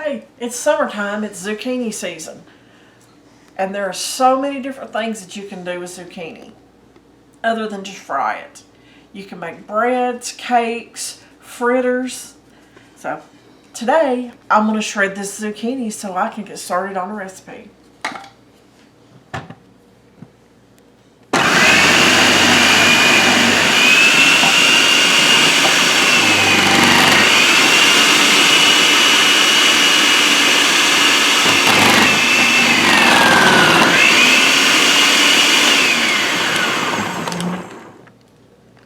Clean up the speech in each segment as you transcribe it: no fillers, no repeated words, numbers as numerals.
Okay, it's summertime, it's zucchini season. And there are so many different things that you can do with zucchini other than just fry it. You can make breads, cakes, fritters. So today I'm going to shred this zucchini so I can get started on a recipe.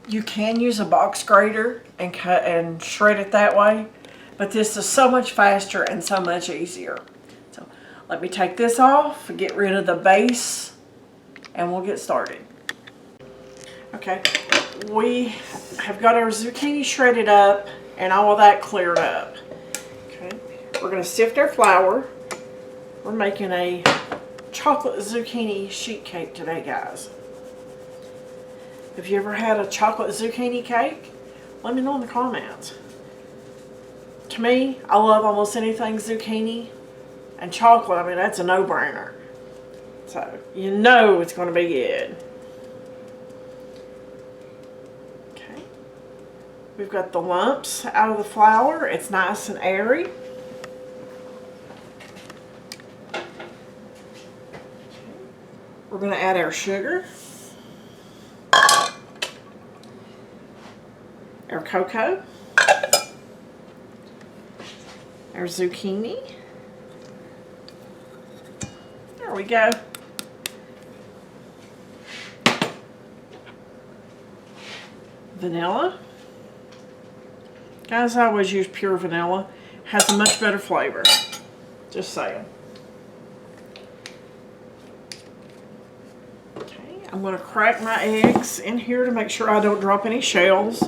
You can use a box grater and cut and shred it that way, but this is so much faster and so much easier. So let me take this off, get rid of the base, and we'll get started. Okay, we have got our zucchini shredded up and all of that cleared up. Okay, we're going to sift our flour. We're making a chocolate zucchini sheet cake today, guys. Have you ever had a chocolate zucchini cake? Let me know in the comments. To me, I love almost anything zucchini, and chocolate, I mean, that's a no-brainer. So, you know it's going to be good. Okay. We've got the lumps out of the flour. It's nice and airy. We're going to add our sugar. Our cocoa, our zucchini, there we go, vanilla. Guys, I always use pure vanilla, has a much better flavor, just saying. Okay, I'm going to crack my eggs in here to make sure I don't drop any shells.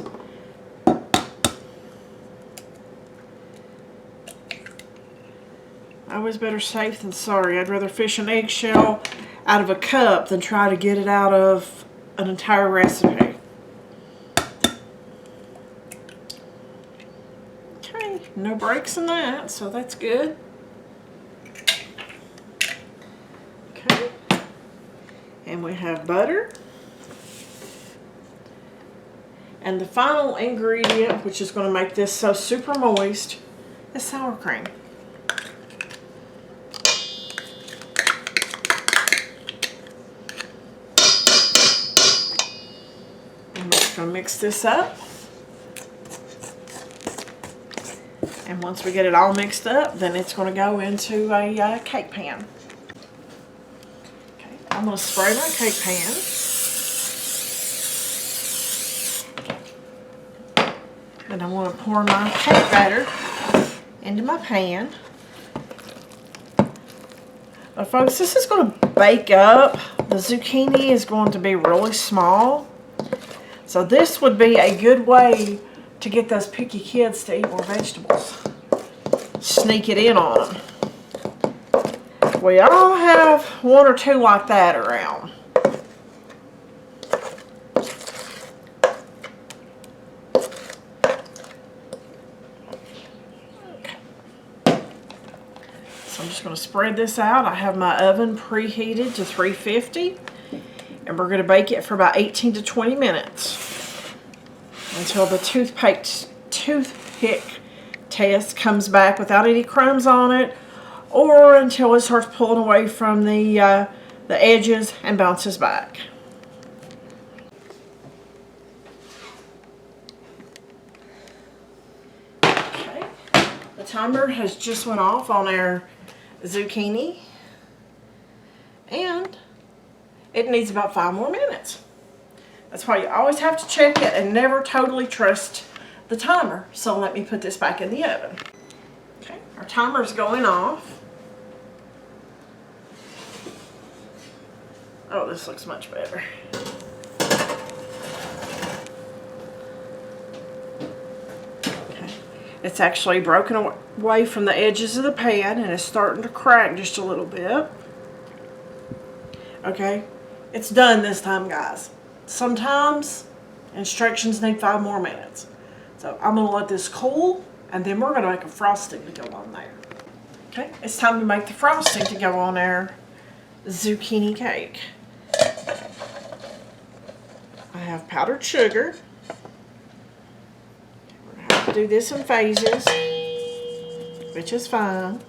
Always better safe than sorry. I'd rather fish an eggshell out of a cup than try to get it out of an entire recipe. Okay, no breaks in that, so that's good. Okay, and we have butter. And the final ingredient, which is going to make this so super moist, is sour cream. Going to mix this up, and once we get it all mixed up, then it's going to go into a cake pan. Okay, I'm going to spray my cake pan, and I want to pour my cake batter into my pan. But folks, this is going to bake up. The zucchini is going to be really small. So this would be a good way to get those picky kids to eat more vegetables. Sneak it in on them. We all have one or two like that around. Okay. So I'm just going to spread this out. I have my oven preheated to 350. And we're going to bake it for about 18 to 20 minutes until the toothpick test comes back without any crumbs on it, or until it starts pulling away from the edges and bounces back. Okay, the timer has just went off on our zucchini, and it needs about 5 more minutes. That's why you always have to check it and never totally trust the timer. So let me put this back in the oven. Okay, our timer is going off. Oh, this looks much better. Okay, it's actually broken away from the edges of the pan and it's starting to crack just a little bit. Okay, it's done this time, guys. Sometimes instructions need 5 more minutes. So I'm going to let this cool, and then we're going to make a frosting to go on there. Okay, it's time to make the frosting to go on our zucchini cake. I have powdered sugar. We're going to have to do this in phases, which is fine.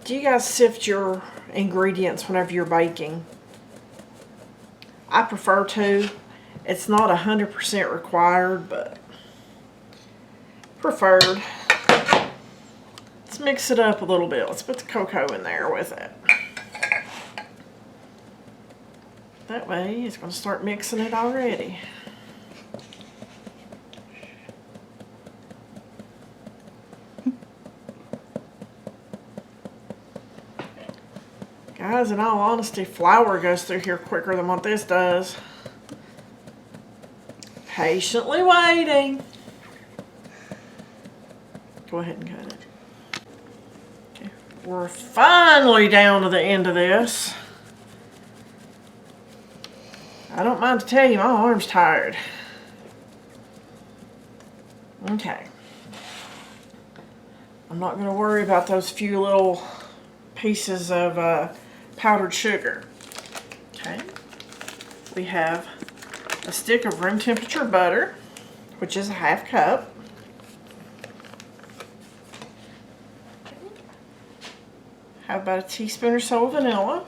Do you guys sift your ingredients whenever you're baking? I prefer to. It's not 100% required, but preferred. Let's mix it up a little bit. Let's put the cocoa in there with it. That way, it's going to start mixing it already. Guys, in all honesty, flour goes through here quicker than what this does. Patiently waiting. Go ahead and cut it. Okay. We're finally down to the end of this. I don't mind to tell you, my arm's tired. Okay. I'm not going to worry about those few little pieces of powdered sugar. Okay. We have a stick of room temperature butter, which is a ½ cup. Have about a teaspoon or so of vanilla.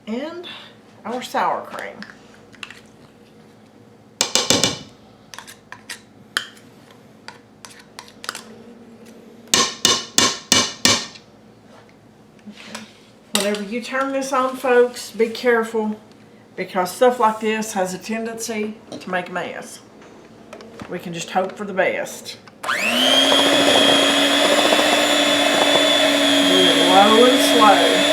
And our sour cream. Whenever you turn this on, folks, be careful, because stuff like this has a tendency to make a mess. We can just hope for the best. Do it low and slow.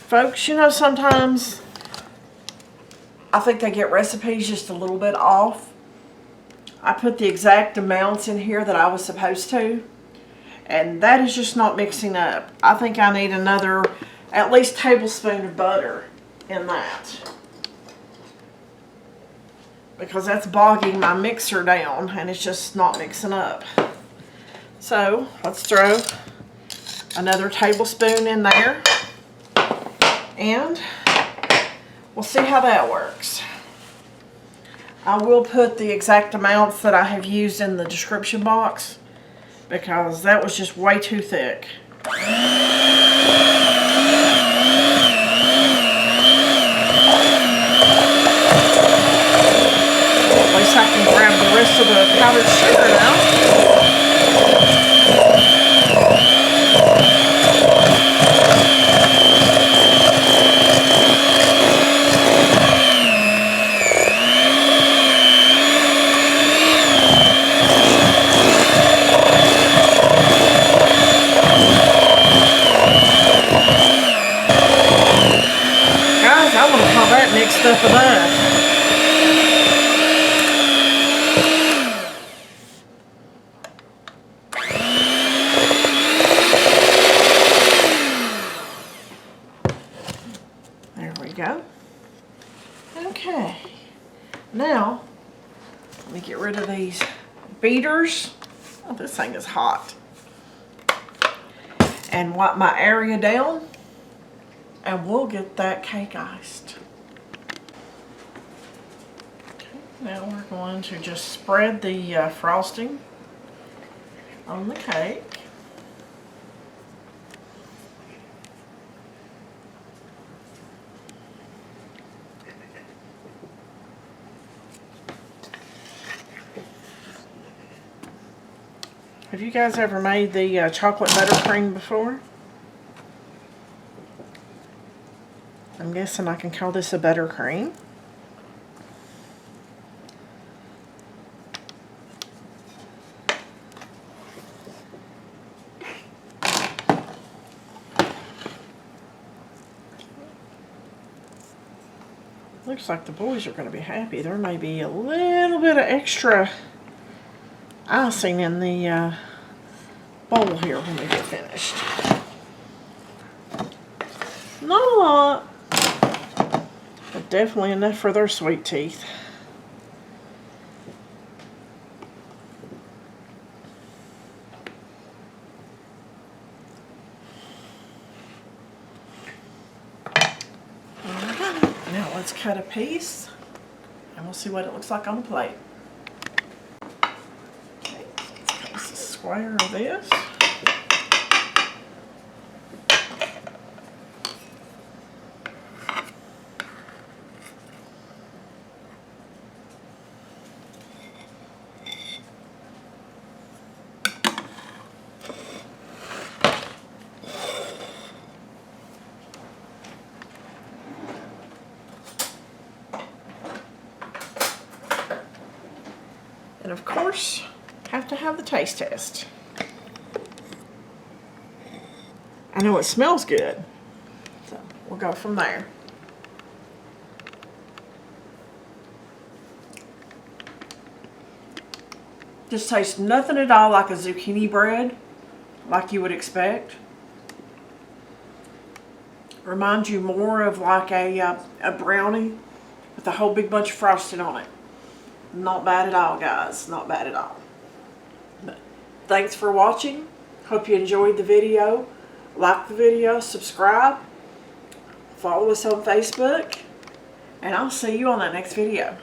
Folks, you know, sometimes I think they get recipes just a little bit off. I put the exact amounts in here that I was supposed to, and that is just not mixing up. I think I need another at least tablespoon of butter in that, because that's bogging my mixer down and it's just not mixing up. So let's throw another tablespoon in there, and we'll see how that works. I will put the exact amounts that I have used in the description box, because that was just way too thick. At least I can grab the rest of the powdered sugar now. Mixed up enough. There we go. Okay. Now, let me get rid of these beaters. Oh, this thing is hot. And wipe my area down, and we'll get that cake iced. Now we're going to just spread the frosting on the cake. Have you guys ever made the chocolate buttercream before? I'm guessing I can call this a buttercream. Looks like the boys are going to be happy. There may be a little bit of extra icing in the bowl here when we get finished. Not a lot, but definitely enough for their sweet teeth. Alright, now let's cut a piece and we'll see what it looks like on the plate. Okay, let's cut us a square of this. And of course, have to have the taste test. I know it smells good, so we'll go from there. Just tastes nothing at all like a zucchini bread, like you would expect. Reminds you more of like a brownie with a whole big bunch of frosting on it. Not bad at all, guys. Not bad at all. But thanks for watching. Hope you enjoyed the video. Like the video, subscribe, follow us on Facebook, and I'll see you on that next video.